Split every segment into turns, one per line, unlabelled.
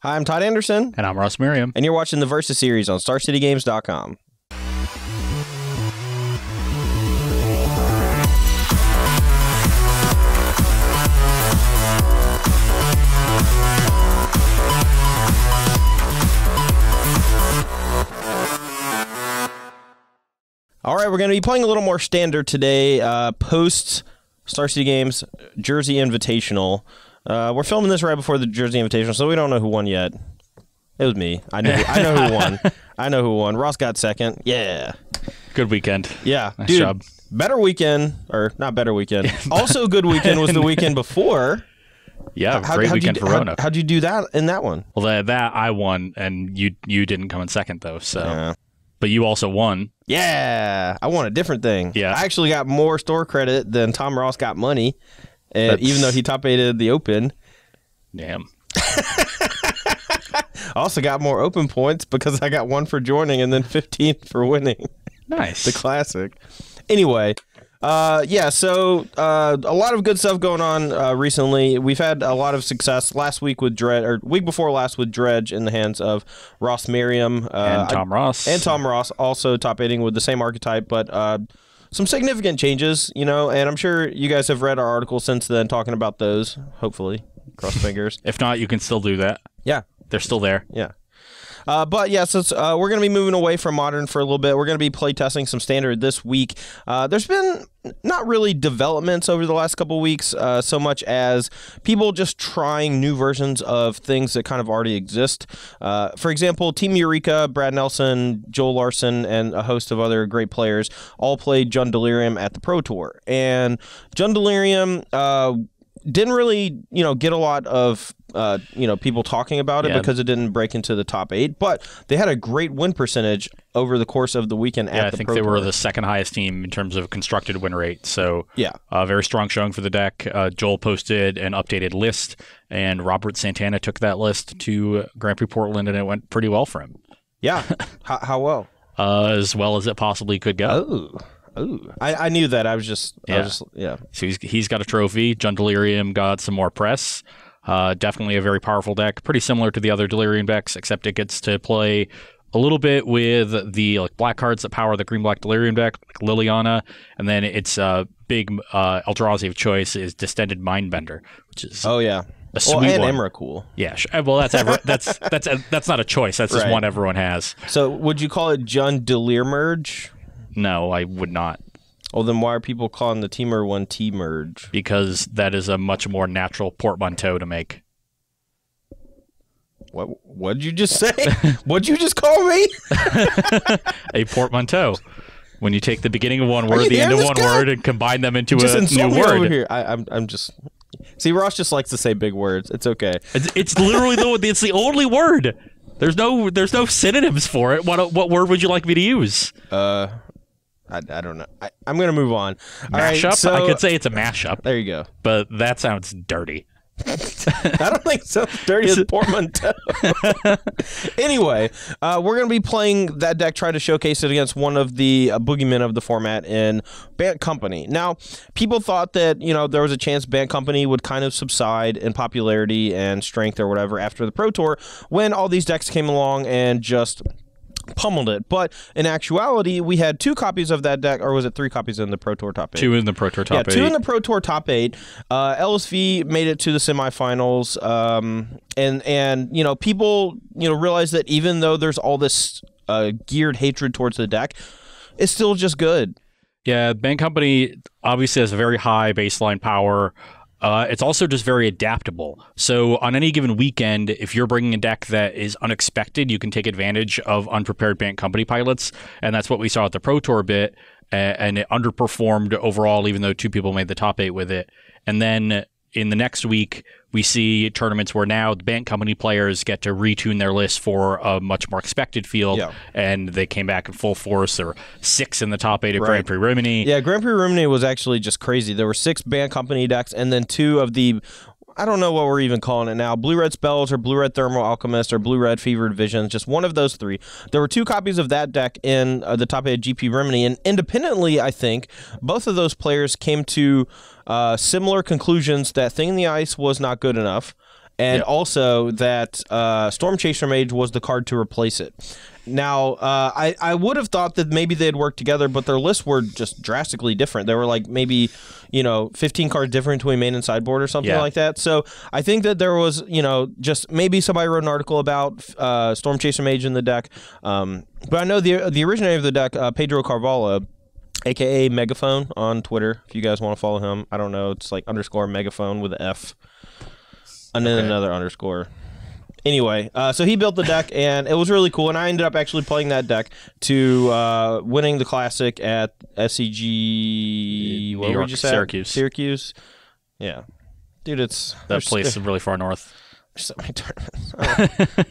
Hi, I'm Todd Anderson.
And I'm Ross Merriam.
And you're watching the Versus series on StarCityGames.com. All right, we're going to be playing a little more standard today, post Star City Games Jersey Invitational. We're filming this right before the Jersey Invitational, so we don't know who won yet. It was me. I know who won. I know who won. Ross got second. Yeah.
Good weekend.
Yeah.
Nice
Dude,
job.
Better weekend, or not better weekend. Also good weekend was the weekend before.
Yeah, great weekend for Roanoke.
How'd you do that in that one?
Well, that I won, and you didn't come in second, though. So,
yeah.
But you also won.
Yeah, I won a different thing.
Yeah.
I actually got more store credit than Tom Ross got money, even though he top-8'd the Open.
Damn.
I also got more Open points because I got 1 for joining and then 15 for winning.
Nice.
The classic. Anyway, yeah, so a lot of good stuff going on recently. We've had a lot of success last week with Dredge, or week before last with Dredge in the hands of Ross Merriam.
And Tom Ross.
And Tom Ross, also top-8ing with the same archetype, but some significant changes, you know, and I'm sure you guys have read our article since then talking about those, hopefully. Cross fingers.
If not, you can still do that.
Yeah.
They're still there.
Yeah. But yeah, so we're going to be moving away from Modern for a little bit. We're going to be playtesting some Standard this week. There's been not really developments over the last couple weeks, so much as people just trying new versions of things that kind of already exist. For example, Team Eureka, Brad Nelson, Joel Larson, and a host of other great players all played Jund Delirium at the Pro Tour. And Jund Delirium didn't really, get a lot of people talking about it because it didn't break into the top 8, but they had a great win percentage over the course of the weekend at the Pro Tour.
I think they were the second highest team in terms of constructed win rate. So
yeah,
very strong showing for the deck. Joel posted an updated list, and Robert Santana took that list to Grand Prix Portland, and it went pretty well for him.
Yeah. How well?
As well as it possibly could go.
Oh, I knew that. I was just, yeah.
So he's got a trophy. Jund Delirium got some more press. Definitely a very powerful deck, pretty similar to the other Delirium decks, except it gets to play a little bit with the black cards that power the green-black Delirium deck, like Liliana, and then its big Eldrazi of choice is Distended Mindbender, which is a sweet one.
And Emrakul.
Yeah, well, that's not a choice. That's just one everyone has.
So would you call it Jund Delirmerge?
No, I would not.
Well, then why are people calling the Teamer one T-Merge?
Because that is a much more natural portmanteau to make.
What'd you just say? What'd you just call me?
A portmanteau. When you take the beginning of one word, the end of one word, and combine them into a new word.
Over here. I'm just... See, Ross just likes to say big words. It's okay.
It's literally it's the only word. There's no synonyms for it. What word would you like me to use?
I don't know. I'm going to move on.
Mashup? All right, so, I could say it's a mashup.
There you go.
But that sounds dirty.
I don't think so dirty as portmanteau. Anyway, we're going to be playing that deck, trying to showcase it against one of the boogeymen of the format in Bant Company. Now, people thought that, there was a chance Bant Company would kind of subside in popularity and strength or whatever after the Pro Tour when all these decks came along and just pummeled it. But in actuality, we had 2 copies of that deck, or was it 3 copies in the Pro Tour top 8?
2 in the Pro Tour top 8.
2 in the Pro Tour top 8. LSV made it to the semifinals, and people realized that even though there's all this geared hatred towards the deck, it's still just good.
Yeah, Bant Company obviously has a very high baseline power. It's also just very adaptable. So on any given weekend, if you're bringing a deck that is unexpected, you can take advantage of unprepared Bant Company pilots. And that's what we saw at the Pro Tour bit. And it underperformed overall, even though 2 people made the top 8 with it. And then in the next week, we see tournaments where now the Bant Company players get to retune their list for a much more expected field, and they came back in full force. There were 6 in the top 8 of Grand Prix Rimini.
Yeah, Grand Prix Rimini was actually just crazy. There were 6 Bant Company decks, and then 2 of the... I don't know what we're even calling it now. Blue-Red Spells or Blue-Red Thermal Alchemist or Blue-Red Fevered Visions, just one of those 3. There were 2 copies of that deck in the top 8 of GP Rimini, and independently, I think, both of those players came to similar conclusions that Thing in the Ice was not good enough, and also that Storm Chaser Mage was the card to replace it. Now, I would have thought that maybe they'd work together, but their lists were just drastically different. They were like maybe, 15 cards different between main and sideboard or something like that. So I think that there was, just maybe somebody wrote an article about Storm Chaser Mage in the deck. But I know the originator of the deck, Pedro Carvalho, a.k.a. Megaphone on Twitter, if you guys want to follow him. I don't know. It's like _Megaphone with an F. And then another underscore. Anyway, so he built the deck, and it was really cool, and I ended up actually playing that deck to winning the Classic at SCG...
New York, Syracuse.
Syracuse. Yeah. Dude, it's...
That place is really far north.
So many tournaments.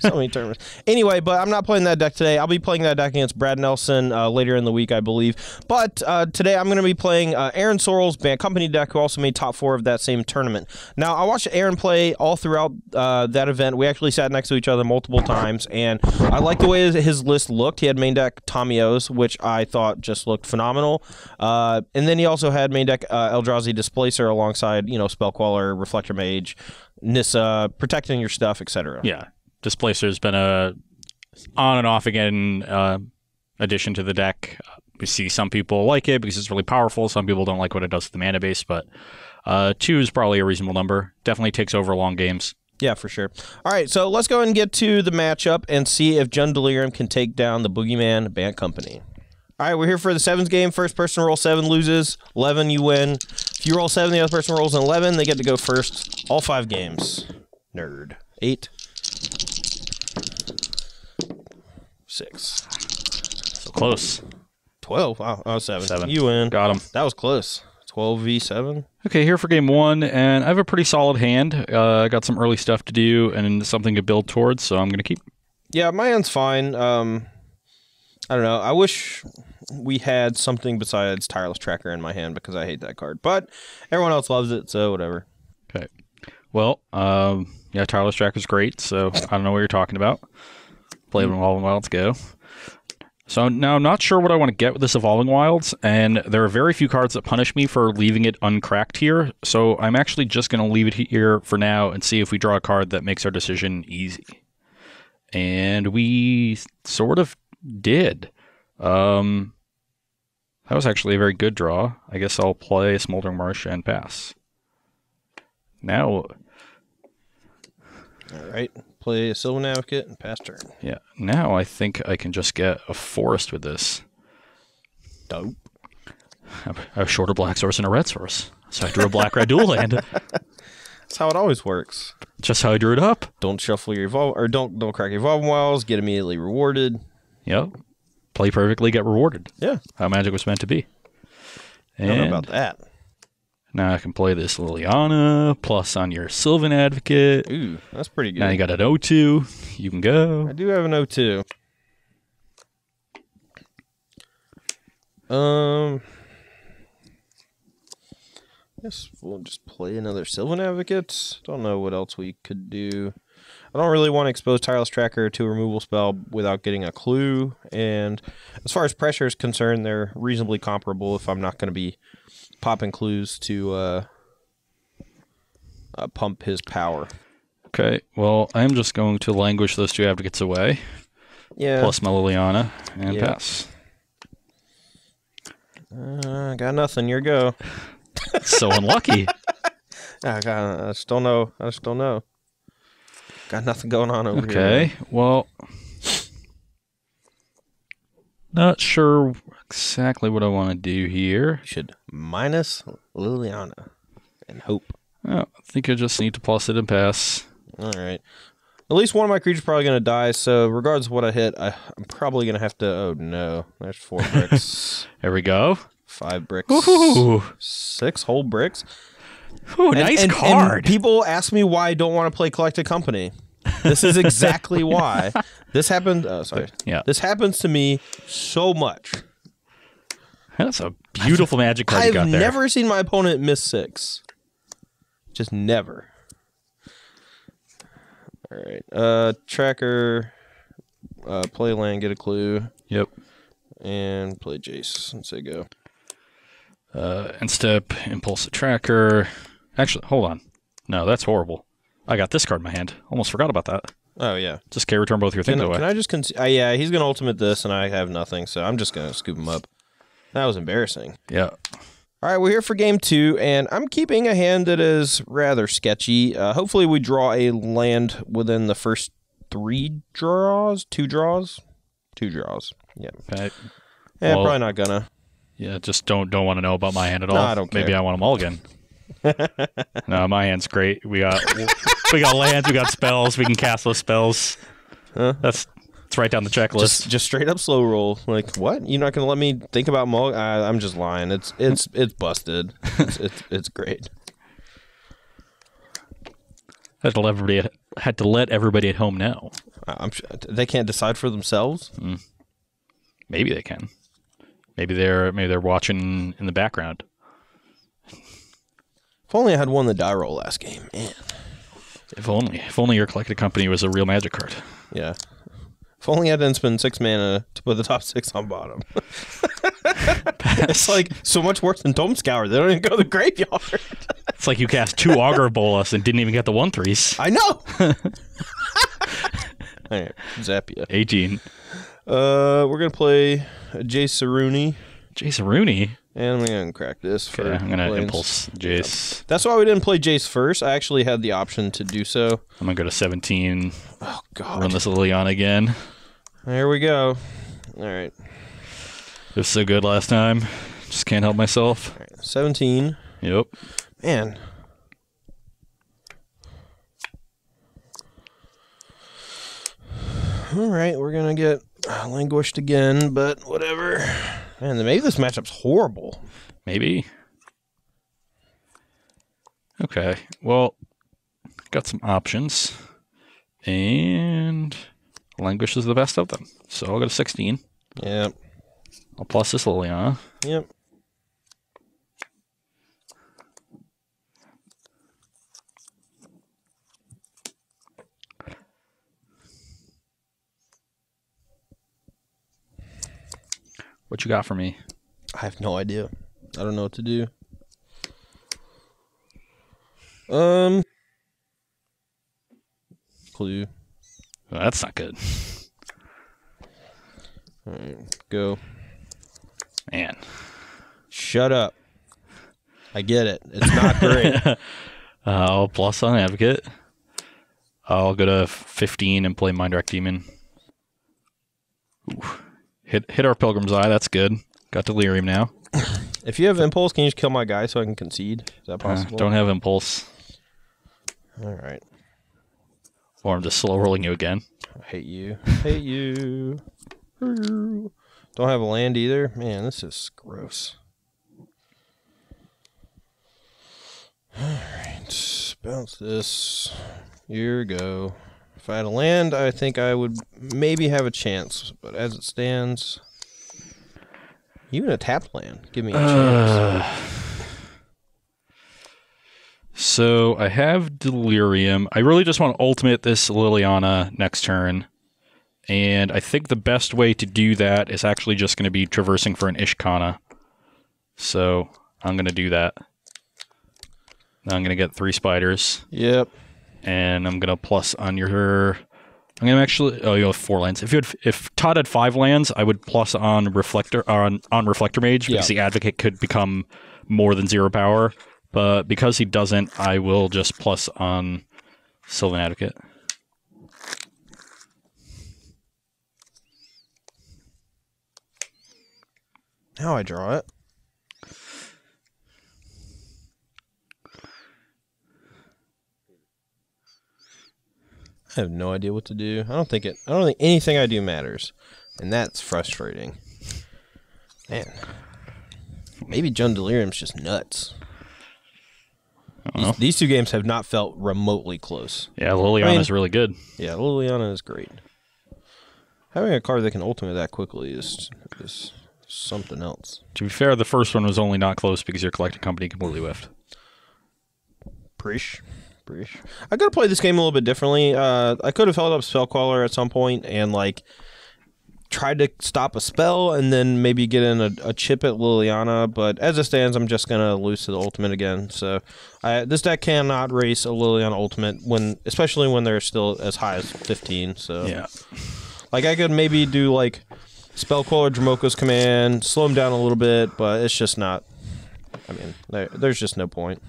So many tournaments. Anyway, but I'm not playing that deck today. I'll be playing that deck against Brad Nelson later in the week, I believe. But today I'm going to be playing Aaron Sorrell's Bant Company deck, who also made top 4 of that same tournament. Now, I watched Aaron play all throughout that event. We actually sat next to each other multiple times, and I liked the way his list looked. He had main deck Tamiyo's, which I thought just looked phenomenal. And then he also had main deck Eldrazi Displacer alongside, Spellqueller, Reflector Mage, Nissa, protecting your stuff, etc.
Yeah, Displacer's been a on and off again addition to the deck. We see some people like it because it's really powerful. Some people don't like what it does to the mana base, but 2 is probably a reasonable number. Definitely takes over long games.
Yeah, for sure. All right, so let's go ahead and get to the matchup and see if Jund Delirium can take down the Boogeyman Bant Company. All right, we're here for the 7s game. First person roll 7 loses. 11, you win. If you roll 7, the other person rolls an 11. They get to go first. All 5 games. Nerd. 8. 6.
So close.
12. Wow. Oh, 7.
7.
You win.
Got him.
That was close. 12v7.
Okay, here for game 1, and I have a pretty solid hand. I got some early stuff to do and something to build towards, so I'm going to keep.
Yeah, my hand's fine. I don't know. I wish we had something besides Tireless Tracker in my hand because I hate that card. But everyone else loves it, so whatever.
Okay. Well, yeah, Tireless Tracker's great, so I don't know what you're talking about. Play Evolving Wilds, go. So now I'm not sure what I want to get with this Evolving Wilds, and there are very few cards that punish me for leaving it uncracked here, so I'm actually just going to leave it here for now and see if we draw a card that makes our decision easy. And we sort of did. That was actually a very good draw. I guess I'll play Smoldering Marsh and pass. Now...
All right. Play a Sylvan Advocate and pass turn.
Yeah. Now I think I can just get a forest with this.
Dope.
I have a shorter black source and a red source. So I drew a black-red dual land.
That's how it always works.
Just how I drew it up.
Don't shuffle your Evolve... Or don't crack your Evolving Wilds. Get immediately rewarded.
Yep. Play perfectly, get rewarded.
Yeah.
How Magic was meant to be. And
I don't know about that.
Now I can play this Liliana, plus on your Sylvan Advocate.
Ooh, that's pretty good.
Now you got an O2. You can go.
I do have an O2. Guess we'll just play another Sylvan Advocate. Don't know what else we could do. I don't really want to expose Tireless Tracker to a removal spell without getting a clue. And as far as pressure is concerned, they're reasonably comparable if I'm not going to be popping clues to pump his power.
Okay, well, I'm just going to languish those 2 advocates away.
Yeah.
Plus my Liliana, and pass.
Got nothing. Your go.
So unlucky.
I just don't know. Got nothing going on over here.
Okay, well, not sure exactly what I want to do here.
You should minus Liliana and hope.
Oh, I think I just need to plus it and pass.
All right. At least one of my creatures is probably going to die, so regardless of what I hit, I'm probably going to have to... Oh, no. There's 4 bricks.
There we go.
5 bricks.
Ooh.
6 whole bricks.
Ooh, nice card.
And people ask me why I don't want to play Collected Company. This is exactly why. This happened... Oh, sorry.
Yeah.
This happens to me so much.
That's a beautiful magic card you got there.
I've never seen my opponent miss 6. Just never. All right. Tracker, play land, get a clue.
Yep.
And play Jace and say go.
End step, impulse the tracker. Actually, hold on. No, that's horrible. I got this card in my hand. Almost forgot about that.
Oh, yeah.
Just return both your things away.
Can I just... yeah, he's going to ultimate this, and I have nothing, so I'm just going to scoop him up. That was embarrassing.
Yeah.
All right, we're here for game 2, and I'm keeping a hand that is rather sketchy. Hopefully we draw a land within the first 3 draws? 2 draws? 2 draws. Yeah.
Okay.
Yeah, well, probably not gonna.
Yeah, just don't want to know about my hand at all.
No, I don't care.
Maybe I want them all again. No, my hand's great. We got lands, we got spells, we can cast those spells.
Huh?
It's right down the checklist.
Just straight up slow roll. Like, what? You're not gonna let me think about mulligan? I'm just lying. It's busted. It's great.
Had to let everybody at home know.
I'm sure they can't decide for themselves.
Maybe they can. Maybe they're watching in the background.
If only I had won the die roll last game, man.
If only your collected company was a real Magic card.
Yeah. If only I didn't spend 6 mana to put the top 6 on bottom. It's like so much worse than Dome Scour. They don't even go to the graveyard.
It's like you cast 2 Augur Bolas and didn't even get the 1/3s.
I know. All right, zap ya.
18.
We're gonna play Jace Rooney.
Jace Rooney.
And I'm gonna crack this.
Okay, I'm gonna impulse Jace.
That's why we didn't play Jace first. I actually had the option to do so.
I'm gonna go to 17.
Oh God!
Run this Liliana again.
There we go. All right.
It was so good last time. Just can't help myself.
All right, 17.
Yep.
Man. All right, we're gonna get languished again, but whatever. Man, maybe this matchup's horrible.
Maybe. Okay, well, got some options, and Languish is the best of them. So I'll go to 16.
Yep.
I'll plus this Liliana.
Yep.
What you got for me?
I have no idea. I don't know what to do. Clue.
Well, that's not good.
All right, go.
Man.
Shut up. I get it. It's not great.
I'll plus on Advocate. I'll go to 15 and play Mind Rack Demon. Ooh. Hit our Pilgrim's Eye. That's good. Got Delirium now.
If you have Impulse, can you just kill my guy so I can concede? Is that possible?
Don't have Impulse.
All right.
Or I'm just slow rolling you again.
I hate you. Hate you. Don't have a land either. Man, this is gross. All right. Bounce this. Here we go. If I had a land, I think I would maybe have a chance. But as it stands, even a tapped land, give me a chance.
So I have Delirium. I really just want to ultimate this Liliana next turn. And I think the best way to do that is actually just going to be traversing for an Ishkana. So I'm going to do that. Now I'm going to get 3 spiders.
Yep.
And I'm going to plus on your... I'm going to actually... Oh, you have 4 lands. If Todd had 5 lands, I would plus on Reflector on Reflector Mage because the Advocate could become more than 0 power. But because he doesn't, I will just plus on Sylvan Advocate.
Now I draw it. I have no idea what to do. I don't think anything I do matters. And that's frustrating. Man. Maybe John Delirium's just nuts. These 2 games have not felt remotely close.
Yeah, Liliana's really good.
Yeah, Liliana is great. Having a card that can ultimate that quickly is something else.
To be fair, the first one was only not close because your collected company completely whiffed.
Preach. I could have played this game a little bit differently. I could have held up Spellcaller at some point and, like, try to stop a spell and then maybe get in a chip at Liliana, but as it stands, I'm just going to lose to the ultimate again. So this deck cannot race a Liliana ultimate, especially when they're still as high as 15. So
yeah.
Like, I could maybe do, like, Spell Queller, Dromoka's Command, slow him down a little bit, but it's just not... I mean, there's just no point.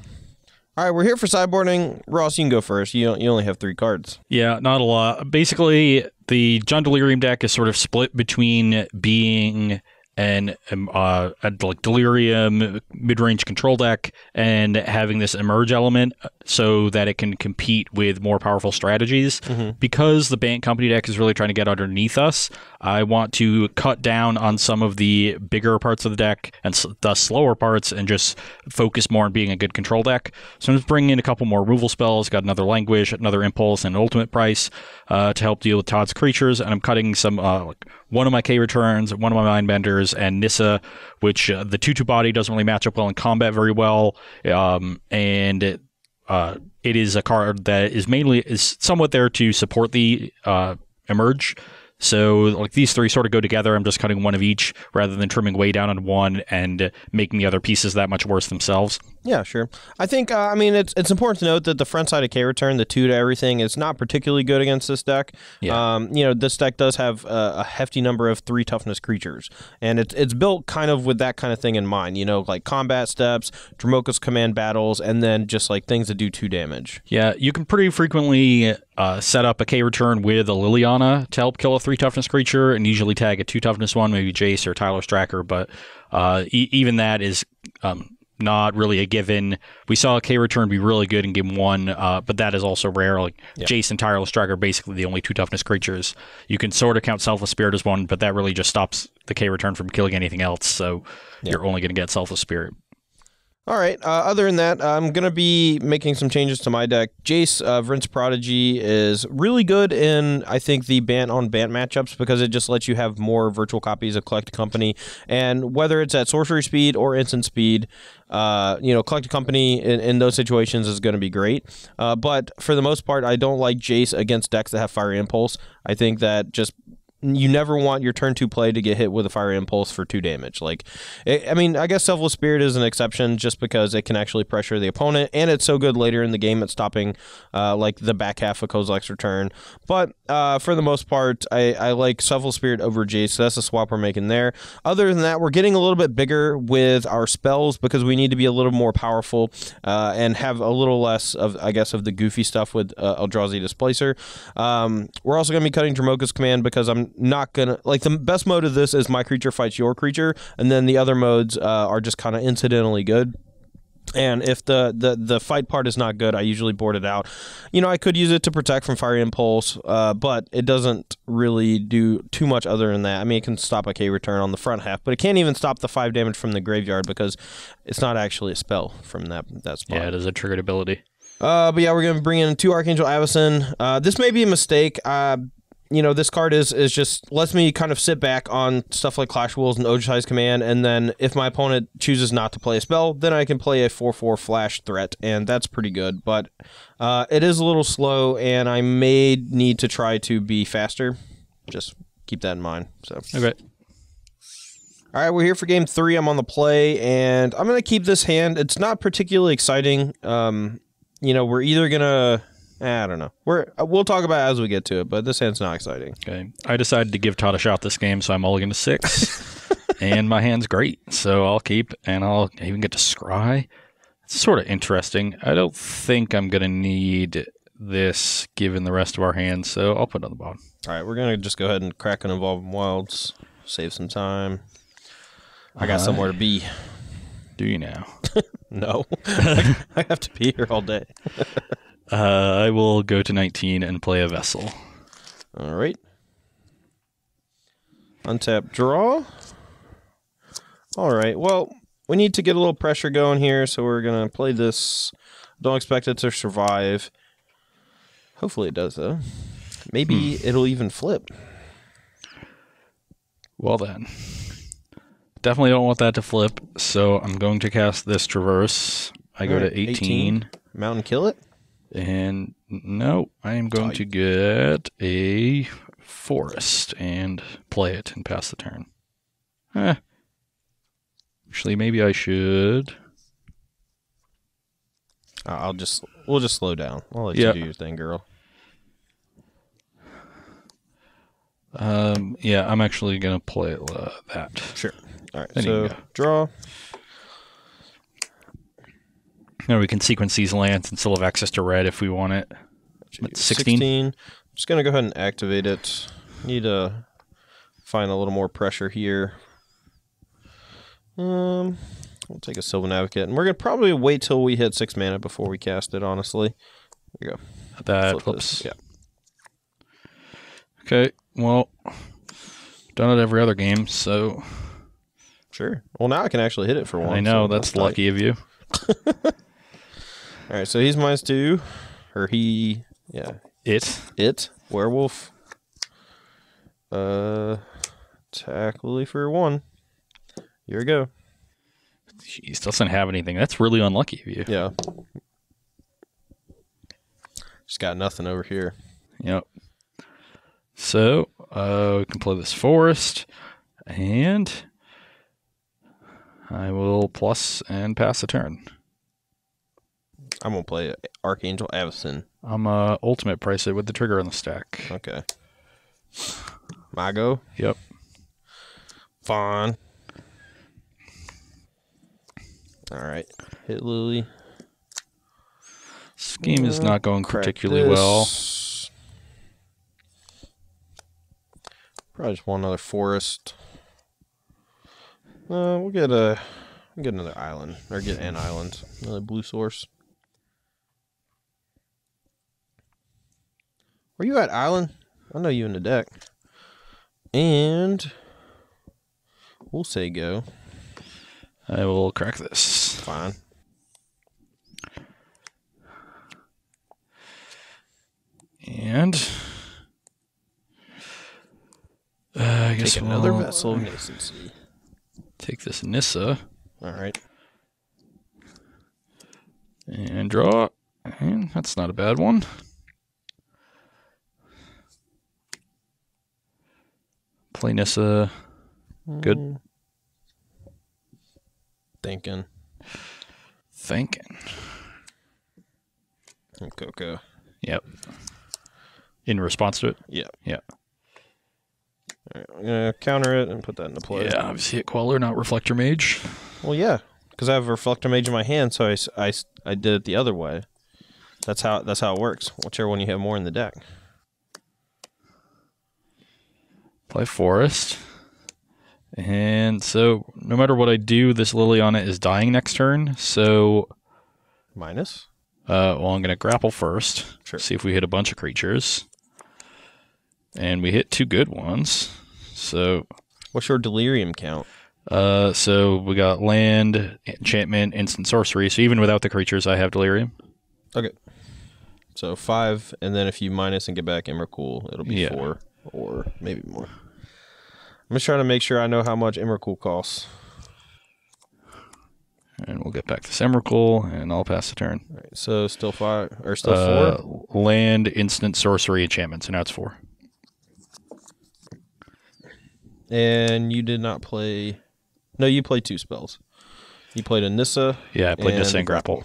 All right, we're here for sideboarding. Ross, you can go first. You only have 3 cards.
Yeah, not a lot. Basically, the John Delirium deck is sort of split between being an like Delirium mid-range control deck and having this emerge element so that it can compete with more powerful strategies. Because the Bant company deck is really trying to get underneath us, I want to cut down on some of the bigger parts of the deck and the slower parts and just focus more on being a good control deck. So I'm just bringing in a couple more removal spells, got another Languish, another Impulse, and an Ultimate Price to help deal with Todd's creatures, and I'm cutting some one of my K returns, one of my Mindbenders, and Nissa, which the 2/2 body doesn't really match up well in combat very well, and it is a card that is somewhat there to support the emerge. So like these 3 sort of go together. I'm just cutting one of each rather than trimming way down on one and making the other pieces that much worse themselves.
Yeah, sure. I think, I mean, it's important to note that the front side of K-Return, the 2 to everything, is not particularly good against this deck.
Yeah.
This deck does have a hefty number of 3 toughness creatures, and it's built kind of with that kind of thing in mind, like combat steps, Dromoka's Command battles, and then just like things that do 2 damage.
Yeah, you can pretty frequently set up a K-Return with a Liliana to help kill a 3 toughness creature, and usually tag a 2 toughness one, maybe Jace or Tyler Stracker, but even that is... not really a given. We saw a K-Return be really good in game 1, but that is also rare. Like Jace and Tireless Strike are basically the only 2 toughness creatures. You can sort of count Selfless Spirit as one, but that really just stops the K-Return from killing anything else, so you're only going to get Selfless Spirit.
All right. Other than that, I'm going to be making some changes to my deck. Jace, Vryn's Prodigy, is really good in, I think, the Bant on Bant matchups because it just lets you have more virtual copies of Collect Company. And whether it's at sorcery speed or instant speed, Collect Company in those situations is going to be great. But for the most part, I don't like Jace against decks that have Fiery Impulse. I think that just... you never want your turn 2 play to get hit with a Fiery Impulse for 2 damage. I guess Selfless Spirit is an exception just because it can actually pressure the opponent, and it's so good later in the game at stopping the back half of Kozilek's return. But for the most part, I like Selfless Spirit over Jace, so that's the swap we're making there. Other than that, we're getting a little bit bigger with our spells because we need to be a little more powerful and have a little less of the goofy stuff with Eldrazi Displacer. We're also going to be cutting Dromoka's Command because I'm not gonna the best mode of this is my creature fights your creature, and then the other modes are just kind of incidentally good. And if the fight part is not good, I usually board it out. I could use it to protect from Fiery Impulse, but it doesn't really do too much other than that. I mean, it can stop a K-Return on the front half, but it can't even stop the 5 damage from the graveyard because it's not actually a spell from that spot.
Yeah, it is a triggered ability.
But yeah, we're going to bring in 2 Archangel Avacyn. This may be a mistake. This card is just lets me kind of sit back on stuff like Clash Wolves and Ojai's Command, and then if my opponent chooses not to play a spell, then I can play a 4/4 flash threat, and that's pretty good. But it is a little slow, and I may need to try to be faster. Just keep that in mind. So
okay.
All right, we're here for game 3. I'm on the play, and I'm going to keep this hand. It's not particularly exciting. We're either going to... I don't know. We'll talk about it as we get to it, but this hand's not exciting.
Okay. I decided to give Todd a shot this game, so I'm mulligan to 6. And my hand's great, so I'll keep, and I'll even get to scry. It's sort of interesting. I don't think I'm going to need this given the rest of our hands, so I'll put it on the bottom.
All right, we're going to just go ahead and crack an Evolving Wilds, save some time. I got somewhere to be.
Do you now?
No. I have to be here all day.
I will go to 19 and play a Vessel.
All right. Untap, draw. All right. Well, we need to get a little pressure going here, so we're going to play this. Don't expect it to survive. Hopefully it does, though. Maybe it'll even flip.
Well, then. Definitely don't want that to flip, so I'm going to cast this Traverse. I go to 18.
Mountain kill it?
And no, I am going to get a Forest and play it and pass the turn. Actually, maybe I should.
We'll just slow down. I'll let you do your thing, girl.
Yeah, I'm actually gonna play that.
Sure. All right.
Then
so draw.
Now we can sequence these lands and still have access to red if we want it. 16.
I'm just gonna go ahead and activate it. Need to find a little more pressure here. We'll take a Sylvan Advocate, and we're gonna probably wait till we hit 6 mana before we cast it. Honestly, here you go.
That flips.
Yeah.
Okay. Well, done it every other game, so.
Sure. Well, now I can actually hit it for one.
I know,
so
that's lucky of you.
All right, so he's -2, or he, yeah. It. Werewolf. Attack Lily for 1. Here we go.
Jeez, doesn't have anything. That's really unlucky of you.
Yeah. Just got nothing over here.
Yep. So, we can play this Forest, and I will plus and pass the turn.
I'm going to play Archangel Avacyn.
I'm ultimate price it with the trigger on the stack.
Okay. My go?
Yep.
Fine. All right. Hit Lily.
This game is not going particularly well.
Probably just one other Forest. We'll get another island, or get an island, another blue source. Where you at, island? I know you in the deck. And we'll say go.
I will crack this.
Fine.
And I guess
take another Vessel of Nascency.
Take this Nissa.
All right.
And draw. And that's not a bad one. Play Nissa. Good.
Thinking. And Coco.
Yep. In response to it?
Yeah.
Yeah.
All right, I'm going to counter it and put that into play.
Yeah, obviously hit Queller, not Reflector Mage.
Well, yeah, because I have a Reflector Mage in my hand, so I did it the other way. That's how it works. Whichever one you have more in the deck.
Play Forest. And so, no matter what I do, this Lily on it is dying next turn. So,
minus.
Well, I'm going to grapple first.
Sure.
See if we hit a bunch of creatures. And we hit 2 good ones. So,
what's your Delirium count?
So we got land, enchantment, instant sorcery. So even without the creatures, I have Delirium.
Okay. So 5, and then if you minus and get back Emrakul, it'll be 4 or maybe more. I'm just trying to make sure I know how much Emrakul costs.
And we'll get back to Emrakul, and I'll pass the turn.
All right, so still 5 or still
4? Land, instant sorcery, enchantment. So now it's 4.
And you did not play. No, you played 2 spells. You played a Nissa.
Yeah, I played Nissa and grapple.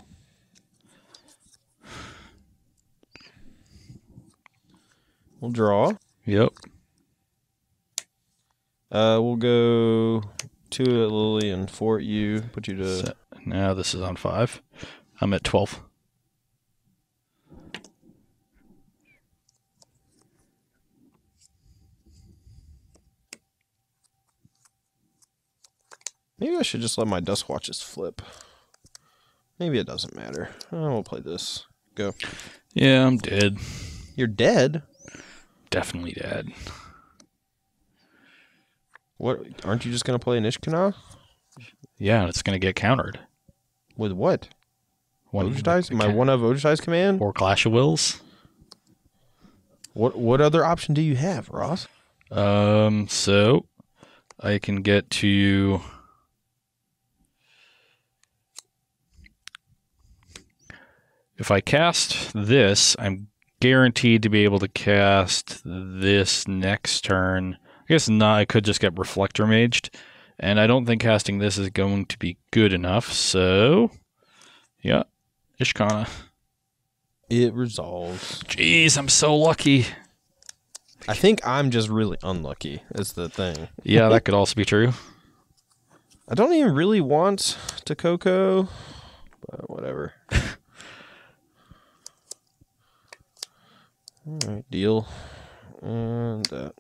We'll draw.
Yep.
We'll go 2 at Lily and 4 at you. Put you to.
So now this is on 5. I'm at 12.
Maybe I should just let my Dusk Watches flip. Maybe it doesn't matter. We'll play this. Go.
Yeah, I'm dead.
You're dead?
Definitely dead.
What? Aren't you just going to play an Ishkanah?
Yeah, it's going to get countered.
With what?
Oddish
my one of Oddish command?
Or Clash of Wills.
What other option do you have, Ross?
So I can get to if I cast this, I'm guaranteed to be able to cast this next turn. I guess not. I could just get Reflector Maged. And I don't think casting this is going to be good enough. So, yeah. Ishkana.
It resolves.
Jeez, I'm so lucky.
I think I'm just really unlucky, is the thing.
Yeah, that could also be true.
I don't even really want to Coco, but whatever. Alright, deal. And that.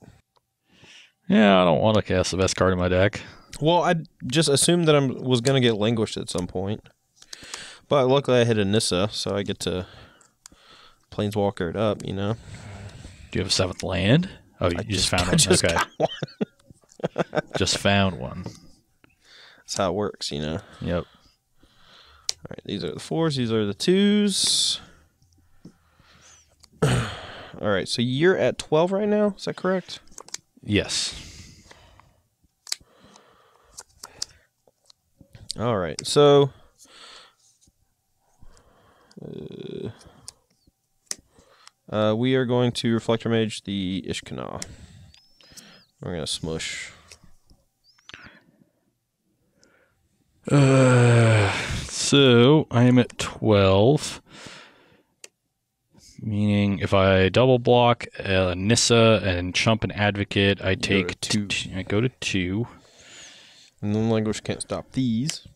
Yeah, I don't want to cast the best card in my deck.
Well, I just assumed that I was going to get Languished at some point. But luckily I hit a Nissa, so I get to Planeswalker it up, you know?
Do you have a 7th land? Oh, you just found one.
Just
okay.
got one.
Just found one.
That's how it works, you know?
Yep.
All right, these are the 4s, these are the 2s. All right, so you're at 12 right now, is that correct?
Yes.
All right, so we are going to Reflector Mage the Ishkana. We're going to smush.
So I am at 12. Meaning if I double block Nissa and Chump and Advocate, I take 2. I go to 2.
And then Language can't stop these.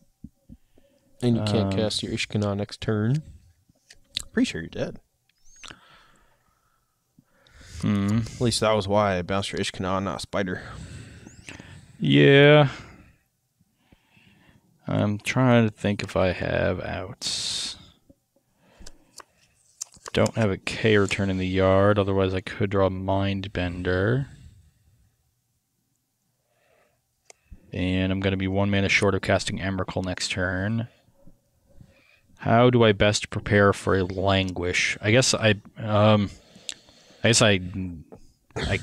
And you can't cast your Ishkana next turn. Pretty sure you're dead. At least that was why I bounced your Ishkana, not a Spider.
Yeah. I'm trying to think if I have outs. Don't have a K return in the yard, otherwise I could draw Mindbender. And I'm going to be 1 mana short of casting Emrakul next turn. How do I best prepare for a Languish? I guess I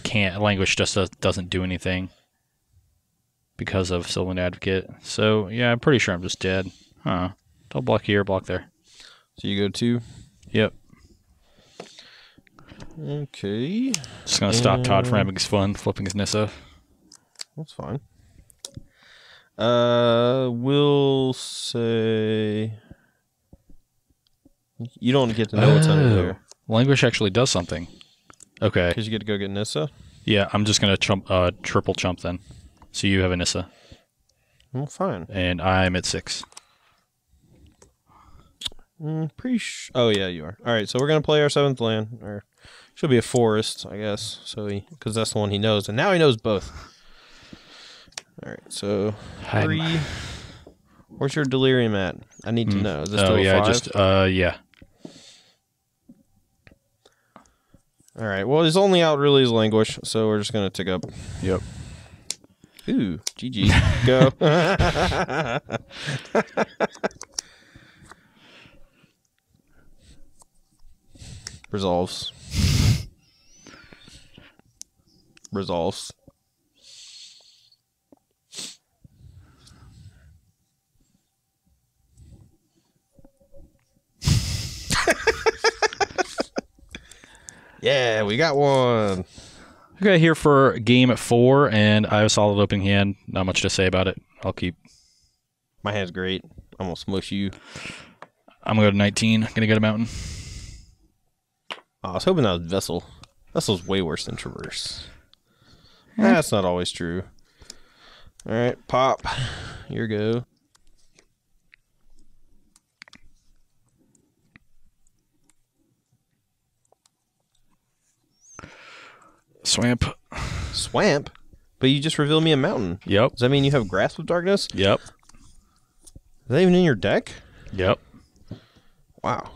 can't. Languish just doesn't do anything because of Sylvan Advocate. So yeah, I'm pretty sure I'm just dead. Huh. I'll block here, block there.
So you go 2?
Yep.
Okay.
Just gonna stop Todd from having his fun, flipping his Nissa.
That's fine. We'll say you don't get to know what's under there.
Languish actually does something. Okay.
Because you get to go get Nissa?
Yeah, I'm just gonna triple chump then. So you have a Nissa.
Well, fine.
And I'm at 6.
Oh, yeah, you are. All right, so we're going to play our 7th land. Or should be a forest, I guess. So because that's the one he knows. And now he knows both. All right, so 3. Where's your Delirium at? I need to know. Is this still a 5?
Yeah.
All right, well, his only out really is Languish, so we're just going to tick up.
Yep.
Ooh, GG. Go. Resolves. Resolves. Yeah, we got one.
Okay, here for game 4, and I have a solid opening hand. Not much to say about it. I'll keep.
My hand's great. I'm going to smush you.
I'm going to go to 19. Going to get a mountain.
Oh, I was hoping that was Vessel. Vessel's way worse than Traverse. That's not always true. All right, pop. Here you go.
Swamp.
Swamp? But you just revealed me a mountain.
Yep.
Does that mean you have Grasp of Darkness?
Yep.
Is that even in your deck?
Yep.
Wow.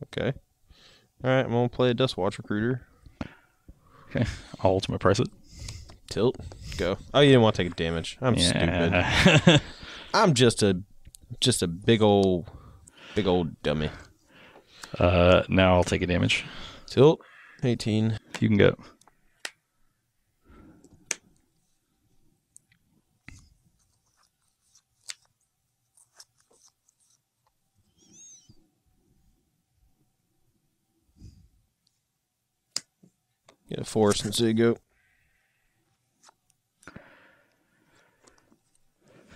Okay. All right, I'm going to play a Dustwatch Recruiter.
Okay. I'll ultimate price it.
Tilt. Go. Oh, you didn't want to take a damage. I'm stupid. I'm just a big old dummy.
Now I'll take a damage.
Tilt. 18.
You can go.
Get a force and so you go.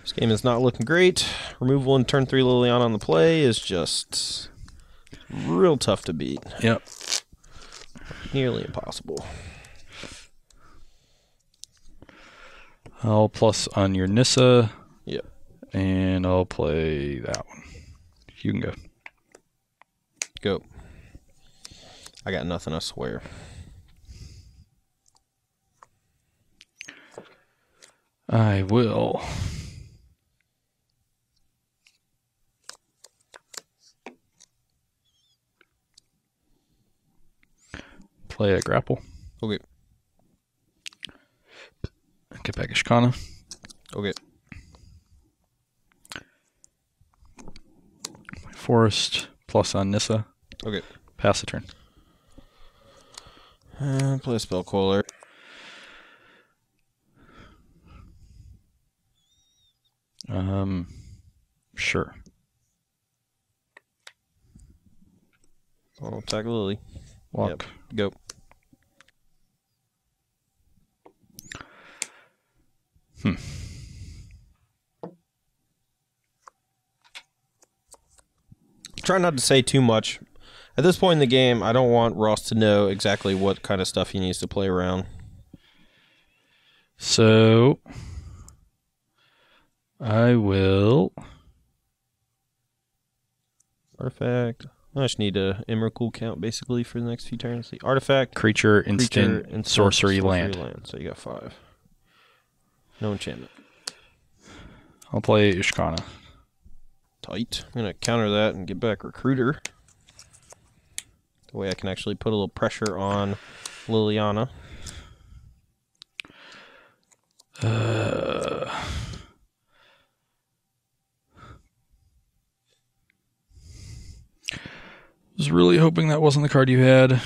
This game is not looking great. Removal in turn 3 Liliana on the play is just real tough to beat.
Yep.
Nearly impossible.
I'll plus on your Nissa.
Yep.
And I'll play that one. You can go.
Go. I got nothing, I swear.
I will. Play a grapple.
Okay.
Get back Ishkana.
Okay.
Forest plus on Nissa.
Okay.
Pass the turn.
Play a spell caller.
Sure.
I'll attack Lily.
Walk.
Yep. Go. Try not to say too much. At this point in the game, I don't want Ross to know exactly what kind of stuff he needs to play around.
So I will
Artifact. I just need a Emrakul count basically for the next few turns. The artifact,
creature, instant, sorcery, land.
So you got 5. No enchantment.
I'll play Ishkana.
Tight. I'm gonna counter that and get back Recruiter. The way I can actually put a little pressure on Liliana.
Was really hoping that wasn't the card you had.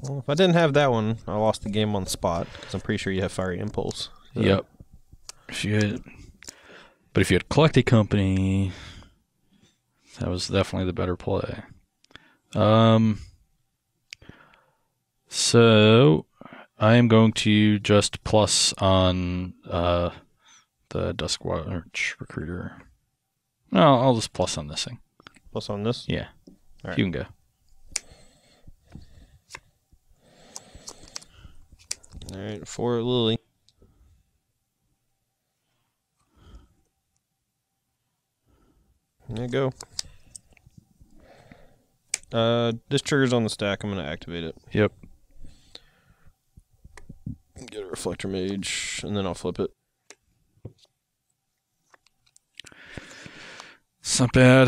Well, if I didn't have that one, I lost the game on the spot because I'm pretty sure you have Fiery Impulse. So.
Yep. But if you had Collect a Company, that was definitely the better play. So I am going to just plus on the Duskwatch Recruiter. No, I'll just plus on this thing.
Plus on this?
Yeah.
All right.
You can go.
All right, for Lily. There you go. This trigger's on the stack. I'm going to activate it.
Yep.
Get a Reflector Mage, and then I'll flip it.
It's not bad.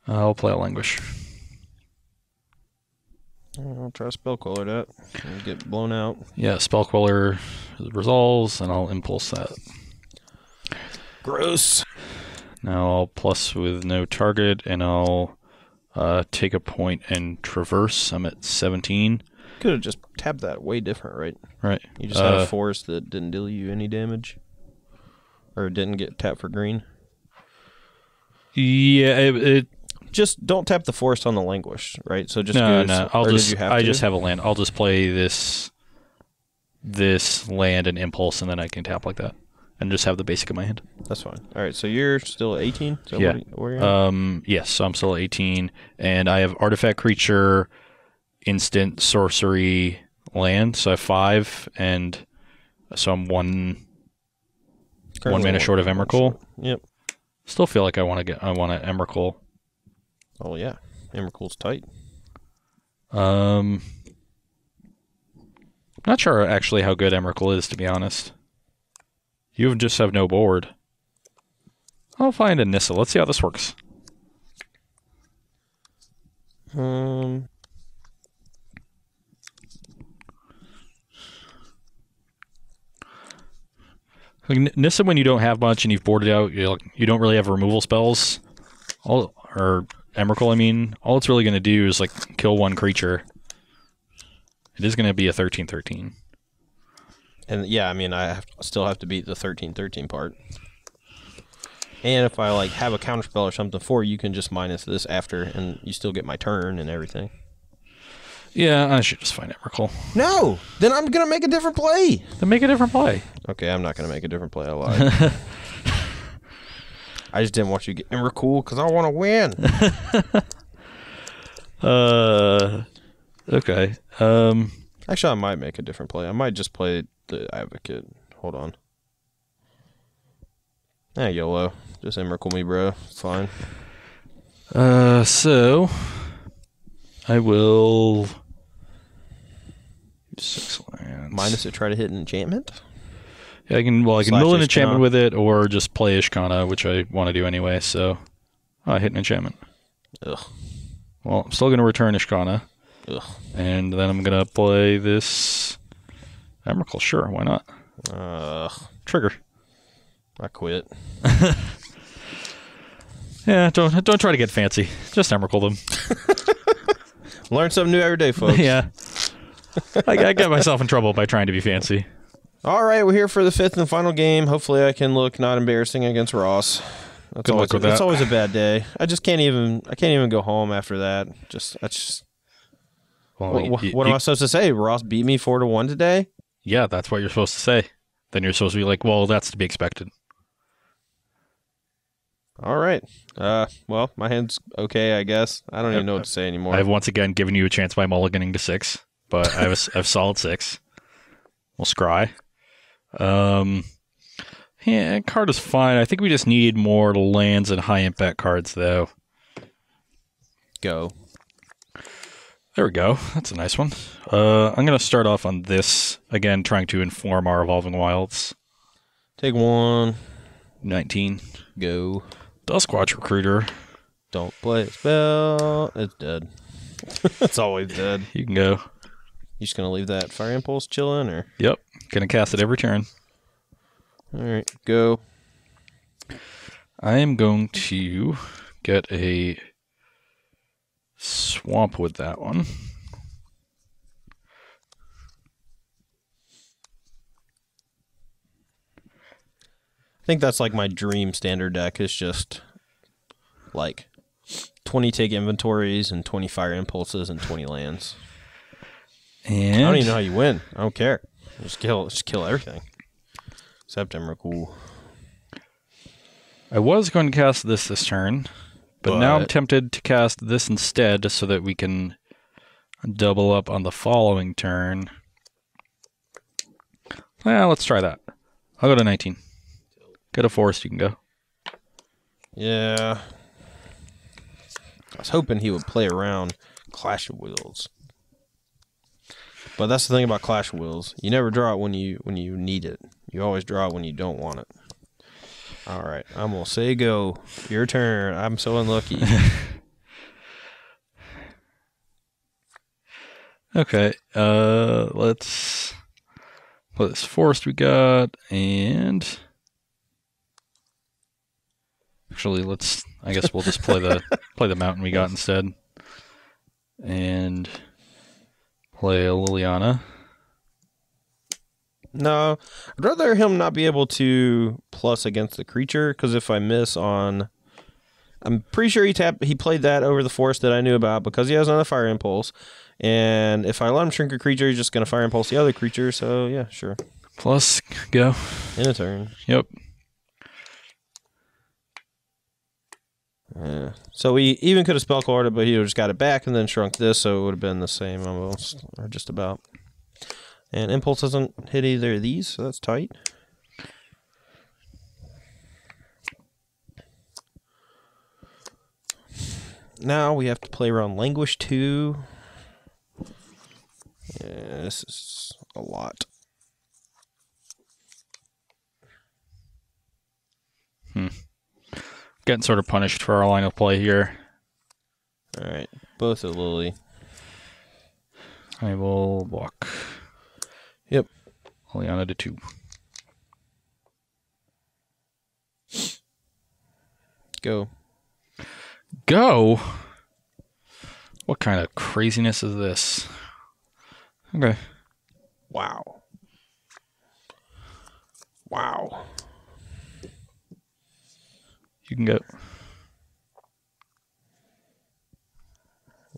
I'll play a Languish.
I'll try to spell caller that and get blown out.
Yeah, Spell Queller resolves, and I'll impulse that.
Gross.
Now I'll plus with no target, and I'll take a point and traverse. I'm at 17.
Could have just tapped that way different, right?
Right.
You just had a forest that didn't deal you any damage? Or didn't get tapped for green?
Yeah, it
just don't tap the forest on the Languish, right? So just
no. I just have a land. I'll just play this land and impulse, and then I can tap like that, and just have the basic in my hand.
That's fine. All right, so you're still at 18. Is that
Yeah.
where you're at?
Yes. So I'm still at 18, and I have artifact, creature, instant, sorcery, land. So I have 5, and so I'm one mana short of Emrakul.
Yep.
Still feel like I want to Emrakul.
Oh yeah, Emrakul's tight.
Not sure actually how good Emrakul is, to be honest. You just have no board. I'll find a Nissa. Let's see how this works. Like Nissa, when you don't have much and you've boarded out, you don't really have removal spells. Or Emrakul, I mean, all it's really going to do is like kill one creature. It is going to be a 13/13.
And yeah, I mean, still have to beat the 13/13 part. And if I like have a counterspell or something for you, can just minus this after, and you still get my turn and everything.
Yeah, I should just find Emrakul.
No, then I'm gonna make a different play.
Then make a different play.
Okay, I'm not gonna make a different play. I lied. I just didn't want you to get Emrakul because I want to win.
Okay.
Actually, I might make a different play. I might just play the Advocate. Hold on. YOLO. Just Emrakul me, bro. It's fine.
So I will 6 lands.
Minus it, try to hit an enchantment?
Yeah, I can
Slash
mill an
Ishkana.
enchantment with it, or just play Ishkana, which I want to do anyway, so I hit an enchantment.
Ugh.
Well, I'm still going to return Ishkana.
Ugh.
And then I'm going to play this Emrakul. Sure, why not? Trigger.
I quit.
Yeah, don't try to get fancy. Just Emrakul them.
Learn something new every day, folks.
Yeah. I get myself in trouble by trying to be fancy.
All right, we're here for the 5th and final game. Hopefully I can look not embarrassing against Ross.
Good luck with that.
It's always a bad day. I can't even go home after that.
Well,
what am I supposed to say? Ross beat me 4-1 today?
Yeah, that's what you're supposed to say. Then you're supposed to be like, well, that's to be expected.
All right. Well, my hand's okay, I guess. I don't even know what to say anymore.
I've once again given you a chance by mulliganing to 6, but I have solid 6. We'll scry. Yeah, card is fine. I think we just need more lands and high impact cards, though.
Go.
There we go. That's a nice one. I'm going to start off on this, again, trying to inform our Evolving Wilds.
Take 1.
19.
Go.
Duskwatch Recruiter.
Don't play a spell. It's dead. It's always dead.
You can go.
You just gonna leave that Fire Impulse chilling, or?
Yep. Going to cast it every turn.
All right, go.
I am going to get a swamp with that one.
I think that's like my dream standard deck. Is just like 20 take inventories and 20 fire impulses and 20 lands.
And
I don't even know how you win. I don't care. Just kill everything. Except Emrakul.
I was going to cast this turn, but now I'm tempted to cast this instead so that we can double up on the following turn. Well, let's try that. I'll go to 19. Get a forest, you can go.
Yeah. I was hoping he would play around Clash of Wills. But that's the thing about Clash of Wills. You never draw it when you need it. You always draw it when you don't want it. All right, I'm going to say go. Your turn. I'm so unlucky.
Okay, let's put this forest we got, and actually, I guess we'll just play the mountain we got instead, and play a Liliana.
No, I'd rather him not be able to plus against the creature, because if I miss on... I'm pretty sure he played that over the forest that I knew about because he has another Fire Impulse. And if I let him shrink a creature, he's just going to Fire Impulse the other creature. So, yeah, sure.
Plus, go.
In a turn.
Yep.
Yeah. So we even could have spell carded, but he would have just got it back and then shrunk this, so it would have been the same almost, or just about. And Impulse doesn't hit either of these, so that's tight. Now we have to play around Languish 2. Yeah, this is a lot.
Getting sort of punished for our line of play here.
Alright, both at Lily.
I will walk.
Yep.
Liliana to 2.
Go.
Go? What kind of craziness is this? Okay.
Wow. Wow.
You can go.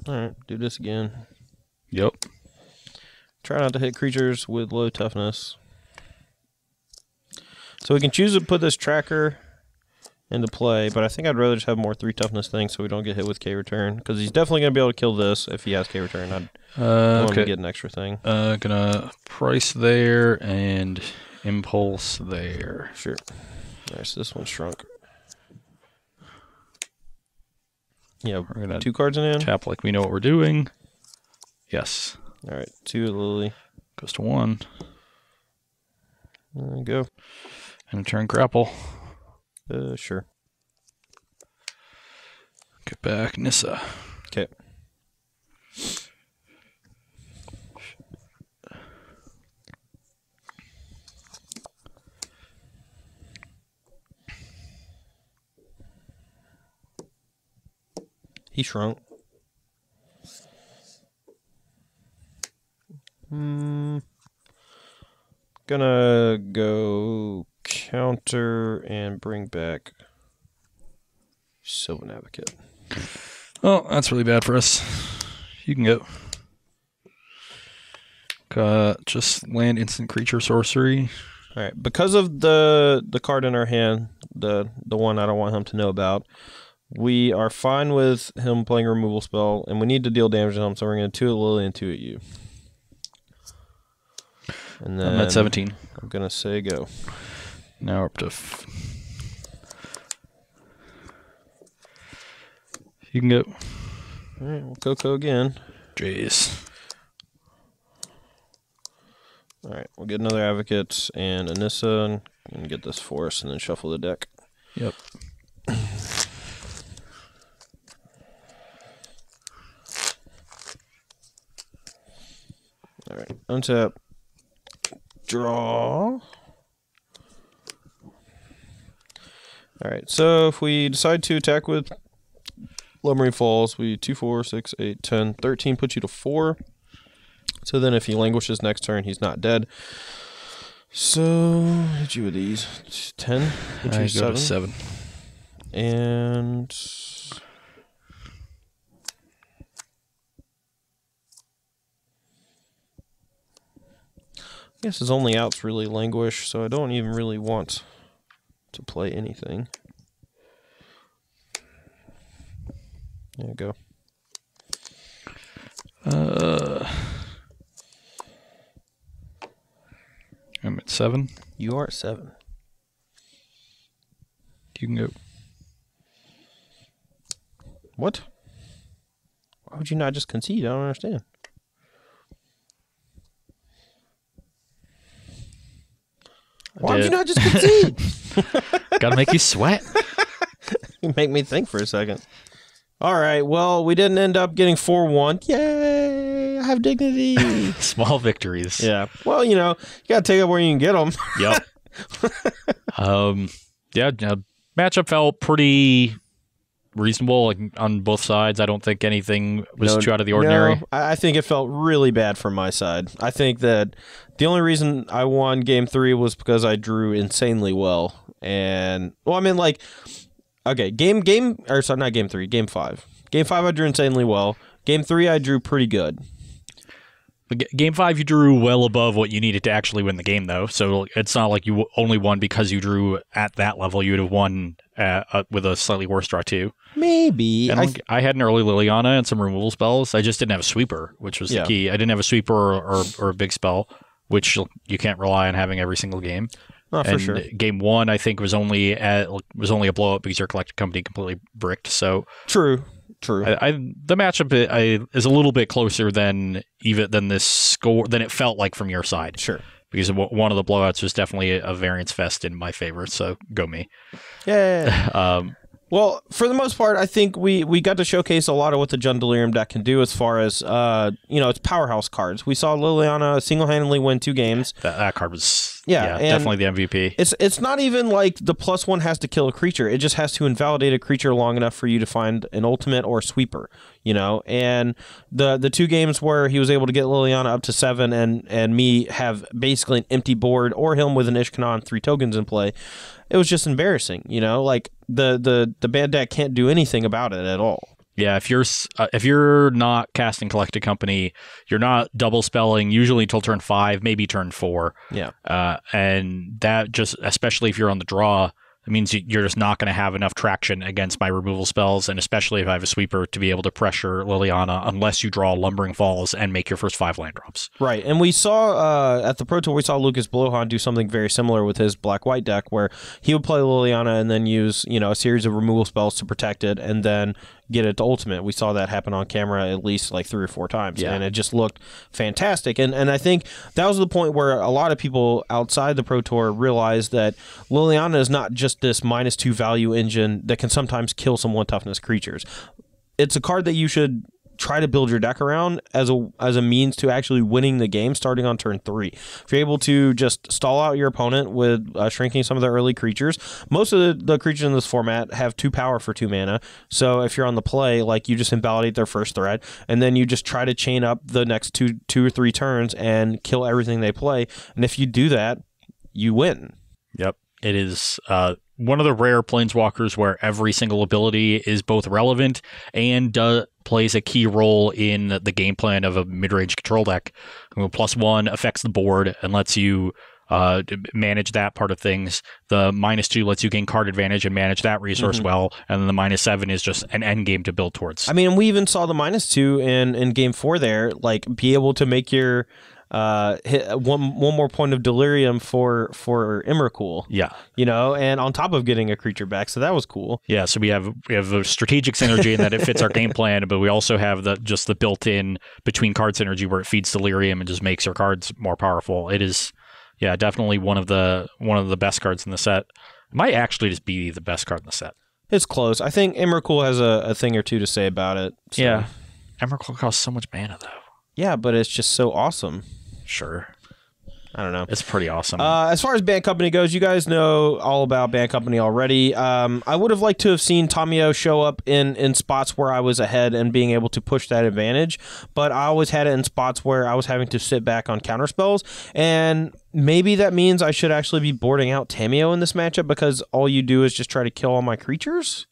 All right, do this again.
Yep.
Try not to hit creatures with low toughness. So we can choose to put this tracker into play, but I think I'd rather just have more 3 toughness things so we don't get hit with K-Return, because he's definitely going to be able to kill this if he has K-Return. I'd want him to get an extra thing.
Gonna price there and impulse there.
Sure. All right, so this one shrunk. Yeah,
we're gonna
2 cards in hand.
Tap like we know what we're doing. Yes.
All right, 2 Lily.
Goes to 1.
There you go.
And a turn grapple.
Sure.
Get back Nissa.
Okay. He shrunk. Gonna go counter and bring back Sylvan Advocate.
Oh, that's really bad for us. You can go. Just land instant creature sorcery.
All right, because of the card in our hand, the one I don't want him to know about, we are fine with him playing a removal spell, and we need to deal damage to him, so we're going to 2 at Lily and 2 at you. And then
I'm at 17.
I'm going to say go.
Now we're up to... You can go.
All right, we'll Coco again.
Jeez.
All right, we'll get another Advocate and Anissa and get this force and then shuffle the deck.
Yep.
All right, untap. Draw. All right, so if we decide to attack with Lumbering Falls, we 2, 4, 6, 8, 10, 13 puts you to 4. So then if he languishes next turn, he's not dead. So, hit you with these. 10, hit you 7.
To 7.
And... I guess his only out's really Languish, so I don't even really want to play anything. There you go.
I'm at 7.
You are at 7.
You can go.
What? Why would you not just concede? I don't understand. Why would you not just concede?
Gotta make you sweat.
You make me think for a second. All right, well, we didn't end up getting 4-1. Yay, I have dignity.
Small victories.
Yeah. Well, you know, you got to take it where you can get them.
Yep. Yeah, matchup felt pretty reasonable, like, on both sides. I don't think anything was too out of the ordinary.
No, I think it felt really bad from my side. I think that the only reason I won Game 3 was because I drew insanely well. And, well, I mean, like... Okay, not Game 3, Game 5. Game 5 I drew insanely well. Game 3 I drew pretty good.
Game 5 you drew well above what you needed to actually win the game, though. So it's not like you only won because you drew at that level. You would have won with a slightly worse draw, too.
Maybe.
And I had an early Liliana and some removal spells. I just didn't have a sweeper, which was the key. I didn't have a sweeper or a big spell, which you can't rely on having every single game.
Oh, for sure.
Game 1, I think, was only a blowout because your collected company completely bricked. So
true.
The matchup is a little bit closer than this score than it felt like from your side.
Sure.
Because one of the blowouts was definitely a variance fest in my favor. So go me.
Yeah. Well, for the most part, I think we got to showcase a lot of what the Jund Delirium deck can do as far as its powerhouse cards. We saw Liliana single-handedly win 2 games.
That card was
Yeah, and
definitely the MVP.
It's not even like the +1 has to kill a creature. It just has to invalidate a creature long enough for you to find an ultimate or a sweeper, you know? And the 2 games where he was able to get Liliana up to 7 and me have basically an empty board, or him with an Ishkanah and 3 tokens in play, it was just embarrassing, you know? Like the bad deck can't do anything about it at all.
Yeah, if you're not casting Collected Company, you're not double spelling usually until turn 5, maybe turn 4.
Yeah.
And that just, especially if you're on the draw, it means you're just not going to have enough traction against my removal spells, and especially if I have a sweeper to be able to pressure Liliana, unless you draw Lumbering Falls and make your first 5 land drops.
Right, and we saw at the Pro Tour, we saw Lucas Blohan do something very similar with his black-white deck, where he would play Liliana and then use, you know, a series of removal spells to protect it, and then get it to ultimate. We saw that happen on camera at least like 3 or 4 times, and it just looked fantastic. And I think that was the point where a lot of people outside the Pro Tour realized that Liliana is not just this -2 value engine that can sometimes kill some 1 toughness creatures. It's a card that you should try to build your deck around as a means to actually winning the game starting on turn 3. If you're able to just stall out your opponent with shrinking some of the early creatures, most of the creatures in this format have 2 power for 2 mana. So if you're on the play, like, you just invalidate their first threat, and then you just try to chain up the next two or 3 turns and kill everything they play. And if you do that, you win.
Yep. It is one of the rare planeswalkers where every single ability is both relevant and plays a key role in the game plan of a mid-range control deck. +1 affects the board and lets you manage that part of things. The -2 lets you gain card advantage and manage that resource well, and then the -7 is just an end game to build towards.
I mean, we even saw the -2 in game 4 there, like, be able to make your hit one more point of Delirium for Emrakul.
Yeah,
you know, and on top of getting a creature back, so that was cool.
Yeah, so we have a strategic synergy in that it fits our game plan, but we also have the built-in between card synergy where it feeds Delirium and just makes our cards more powerful. It is, yeah, definitely one of the best cards in the set. It might actually just be the best card in the set.
It's close. I think Emrakul has a thing or two to say about it. So.
Yeah, Emrakul costs so much mana though.
Yeah, but it's just so awesome.
Sure.
I don't know.
It's pretty awesome.
As far as Bant Company goes, you guys know all about Bant Company already. I would have liked to have seen Tamiyo show up in spots where I was ahead and being able to push that advantage, but I always had it in spots where I was having to sit back on counterspells, and maybe that means I should actually be boarding out Tamiyo in this matchup because all you do is just try to kill all my creatures?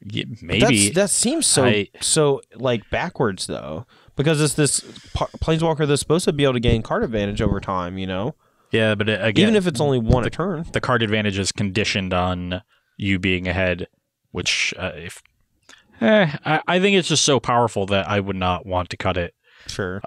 Yeah, maybe.
That seems so like backwards, though. Because it's this planeswalker that's supposed to be able to gain card advantage over time, you know?
Yeah, but again,
even if it's only 1 a turn.
The card advantage is conditioned on you being ahead, which I think it's just so powerful that I would not want to cut it.
Sure.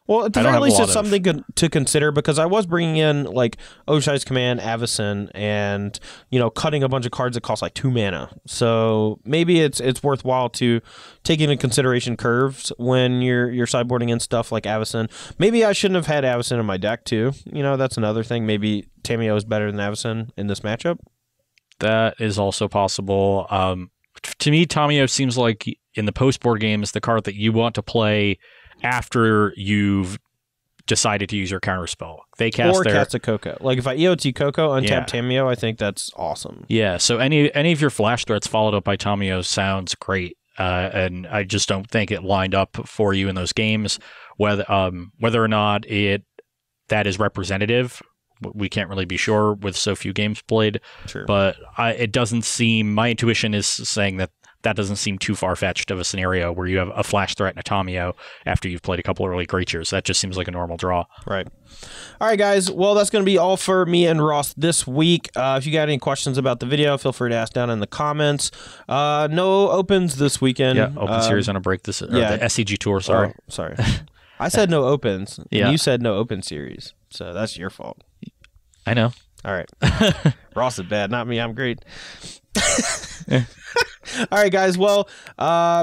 Well, at the very least, it's something to consider, because I was bringing in, like, Oshai's Command, Avacyn, and, you know, cutting a bunch of cards that cost, like, 2 mana. So maybe it's worthwhile to take into consideration curves when you're sideboarding in stuff like Avacyn. Maybe I shouldn't have had Avacyn in my deck, too. You know, that's another thing. Maybe Tamiyo is better than Avacyn in this matchup.
That is also possible. To me, Tamiyo seems like, in the post-board games, the card that you want to play after you've decided to use your counterspell. They cast
a Coco. Like, if I EOT Coco, untap Tamiyo, I think that's awesome.
Yeah, so any of your flash threats followed up by Tamiyo sounds great, and I just don't think it lined up for you in those games. Whether or not that is representative, we can't really be sure with so few games played.
Sure.
But it doesn't seem, my intuition is saying that doesn't seem too far-fetched of a scenario where you have a flash threat and a Tamiyo after you've played a couple early creatures. That just seems like a normal draw.
Right. All right, guys. Well, that's going to be all for me and Ross this week. If you got any questions about the video, feel free to ask down in the comments. No opens this weekend.
Yeah, open series on a break this. The SCG Tour, sorry.
Oh, sorry. I said no opens, and you said no open series. So that's your fault.
I know.
All right. Ross is bad, not me. I'm great. All right, guys. Well,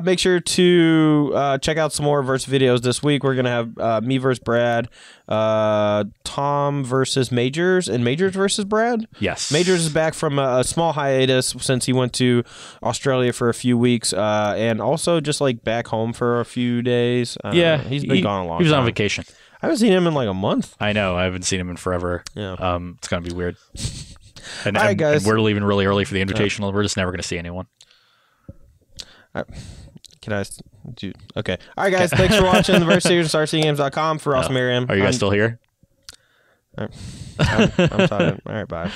make sure to check out some more versus videos this week. We're going to have me versus Brad, Tom versus Majors, and Majors versus Brad.
Yes.
Majors is back from a small hiatus since he went to Australia for a few weeks, and also just like back home for a few days.
Yeah.
He's been gone a long time.
He was on vacation.
haven't seen him in like a month.
I know. I haven't seen him in forever.
Yeah.
It's gonna be weird. And,
All right, guys.
and we're leaving really early for the Invitational. We're just never gonna see anyone.
Can I do? Okay. All right, guys. Thanks for watching the Verse Series on StarCityGames.com. For Ross Merriam.
Are you guys still here?
I'm talking. All right, bye.